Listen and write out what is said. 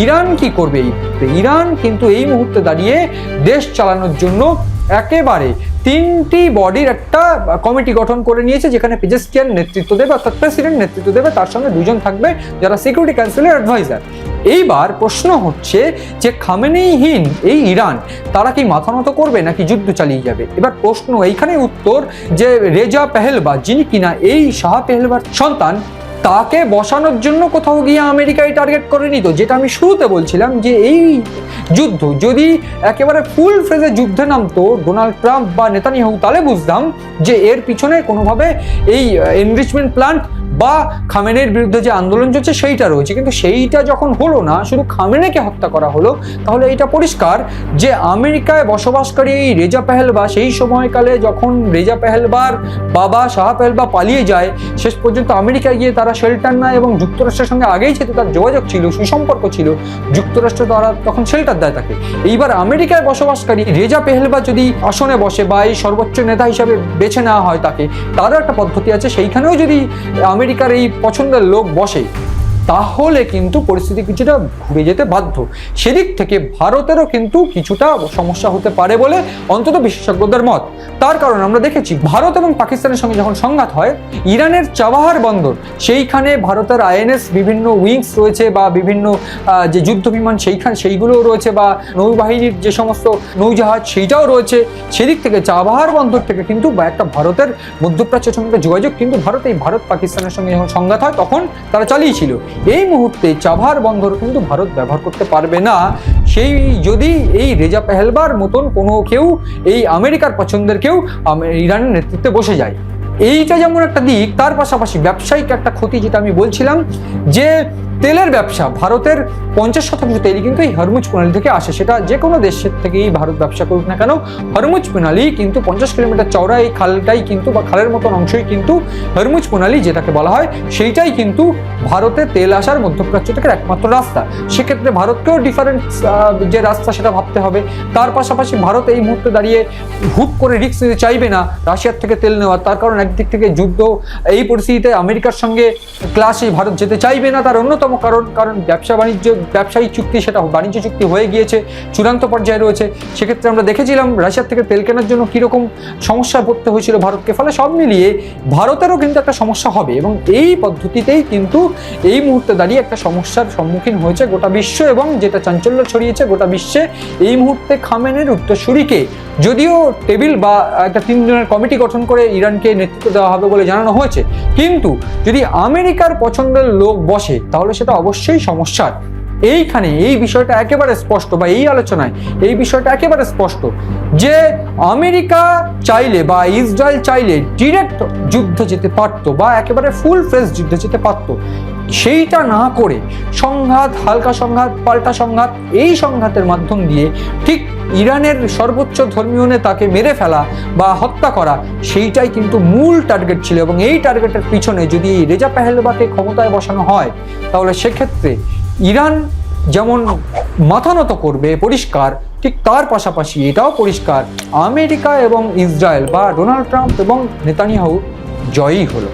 Iran কি করবে এই মুহূর্তে? ইরান কিন্তু এই মুহূর্তে দাঁড়িয়ে দেশ চালানোর জন্য একেবারে 3টি বডির একটা কমিটি গঠন করে নিয়েছে, যেখানে পেজেস্কিয়ান নেতৃত্ব দেবে, অর্থাৎ প্রেসিডেন্ট নেতৃত্ব দেবে, তার সঙ্গে 2জন থাকবে যারা সিকিউরিটি কাউন্সিলের অ্যাডভাইজার। এইবার প্রশ্ন হচ্ছে যে খামেনেইহীন এই ইরান তারা কি মাথা নত করবে নাকি যুদ্ধ চালিয়ে যাবে? এবার প্রশ্ন এইখানে উত্তর যে রেজা পেহেলভা, যিনি কিনা এই শাহ পেহেলভার সন্তান, তাকে বসানোর জন্য কোথাও গিয়ে আমেরিকায় টার্গেট করে নিত। যেটা আমি শুরুতে বলছিলাম যে এই যুদ্ধ যদি একেবারে ফুল ফ্রেজে যুদ্ধে নামতো ডোনাল্ড ট্রাম্প বা নেতানিয়াহু, তাহলে বুঝতাম যে এর পিছনে কোনোভাবে এই এনরিচমেন্ট প্ল্যান্ট বা খামেনের বিরুদ্ধে যে আন্দোলন চলছে সেইটা রয়েছে। কিন্তু সেইটা যখন হলো না, শুধু খামেনেকে হত্যা করা হলো, তাহলে এটা পরিষ্কার যে আমেরিকায় বসবাসকারী এই রেজা পেহেলভা সেই সময়কালে যখন রেজা পেহেলভার বাবা শাহ পেহেলভা পালিয়ে যায়, শেষ পর্যন্ত আমেরিকায় গিয়ে তারা শেল্টার নেয় এবং যুক্তরাষ্ট্রের সঙ্গে আগেই যেহেতু তার যোগাযোগ ছিল, সুসম্পর্ক ছিল, যুক্তরাষ্ট্র দ্বারা তখন শেল্টার দেয় তাকে। এইবার আমেরিকায় বসবাসকারী রেজা পেহেলভা যদি আসনে বসে বা এই সর্বোচ্চ নেতা হিসাবে বেছে নেওয়া হয় তাকে, তারও একটা পদ্ধতি আছে, সেইখানেও যদি আমেরিকার এই পছন্দের লোক বসে, তাহলে কিন্তু পরিস্থিতি কিছুটা ঘুরে যেতে বাধ্য। সেদিক থেকে ভারতেরও কিন্তু কিছুটা সমস্যা হতে পারে বলে অন্তত বিশেষজ্ঞদের মত। তার কারণ আমরা দেখেছি ভারত এবং পাকিস্তানের সঙ্গে যখন সংঘাত হয়, ইরানের চাবাহার বন্দর, সেইখানে ভারতের আইএনএস বিভিন্ন উইংস রয়েছে বা বিভিন্ন যে যুদ্ধ বিমান সেইগুলোও রয়েছে, বা নৌবাহিনীর যে সমস্ত নৌজাহাজ সেইটাও রয়েছে। সেদিক থেকে চাবাহার বন্দর থেকে কিন্তু একটা ভারতের মধ্যপ্রাচ্যের সঙ্গে যোগাযোগ কিন্তু ভারত পাকিস্তানের সঙ্গে যখন সংঘাত হয় তখন তারা চালিয়েছিল। এই মুহূর্তে চাবাহার বন্দর কিন্তু ভারত ব্যবহার করতে পারবে না, সেই যদি এই রেজা পেহেলভার মতন কোনো কেউ, এই আমেরিকার পছন্দের কেউ ইরানের নেতৃত্বে বসে যায়। এইটা যেমন একটা দিক, তার পাশাপাশি ব্যবসায়িক একটা ক্ষতি, যেটা আমি বলছিলাম যে তেলের ব্যবসা, ভারতের 50% তেল কিন্তু এই হরমুজ প্রণালী থেকে আসে। সেটা যে কোনো দেশের থেকেই ভারত ব্যবসা করুক না কেন, হরমুজ প্রণালী কিন্তু 50 কিলোমিটার চওড়া এই খালটাই কিন্তু, বা খালের মতন অংশই কিন্তু হরমুজ প্রণালী যেটাকে বলা হয়, সেইটাই কিন্তু ভারতে তেল আসার মধ্যপ্রাচ্য থেকে একমাত্র রাস্তা। সেক্ষেত্রে ভারতকেও ডিফারেন্ট যে রাস্তা সেটা ভাবতে হবে। তার পাশাপাশি ভারত এই মুহূর্তে দাঁড়িয়ে হুট করে রিস্ক নিতে চাইবে না রাশিয়ার থেকে তেল নেওয়ার, তার কারণ একদিক থেকে যুদ্ধ, এই পরিস্থিতিতে আমেরিকার সঙ্গে ক্লাসে ভারত যেতে চাইবে না। তার অন্যতম কারণ ব্যবসায়িক চুক্তি, সেটা বাণিজ্য চুক্তি হয়ে গিয়েছে, চূড়ান্ত পর্যায়ে রয়েছে। সেক্ষেত্রে আমরা দেখেছিলাম রাশিয়ার থেকে তেল কেনার জন্য কীরকম সমস্যায় পড়তে হয়েছিল ভারতকে। ফলে সব মিলিয়ে ভারতেরও কিন্তু একটা সমস্যা হবে, এবং এই পদ্ধতিতেই কিন্তু এই মুহূর্তে দাঁড়িয়ে একটা সমস্যার সম্মুখীন হয়েছে গোটা বিশ্ব, এবং যেটা চাঞ্চল্য ছড়িয়েছে গোটা বিশ্বে এই মুহূর্তে খামেনের উত্তরসূরিকে, যদিও টেবিল বা একটা 3 জনের কমিটি গঠন করে ইরানকে নেতৃত্ব দেওয়া হবে বলে জানানো হয়েছে, কিন্তু যদি আমেরিকার পছন্দের লোক বসে তাহলে সেটা অবশ্যই সমস্যার। এইখানে এই বিষয়টা একেবারে স্পষ্ট, বা এই আলোচনায় এই বিষয়টা একেবারে স্পষ্ট যে আমেরিকা চাইলে বা ইসরায়েল চাইলে ডিরেক্ট যুদ্ধে যেতে পারতো, বা একেবারে ফুল ফ্রেজ যুদ্ধে যেতে পারতো। সেইটা না করে সংঘাত, হালকা সংঘাত, পাল্টা সংঘাত, এই সংঘাতের মাধ্যম দিয়ে ঠিক ইরানের সর্বোচ্চ ধর্মীয় নেতাকে মেরে ফেলা বা হত্যা করা, সেইটাই কিন্তু মূল টার্গেট ছিল। এবং এই টার্গেটের পিছনে যদি রেজা পেহেলভাকে ক্ষমতায় বসানো হয়, তাহলে সেক্ষেত্রে ইরান যেমন মাথা নত করবে পরিষ্কার, ঠিক তার পাশাপাশি এটাও পরিষ্কার আমেরিকা এবং ইসরায়েল বা ডোনাল্ড ট্রাম্প এবং নেতানিয়াহু জয়ী হলো।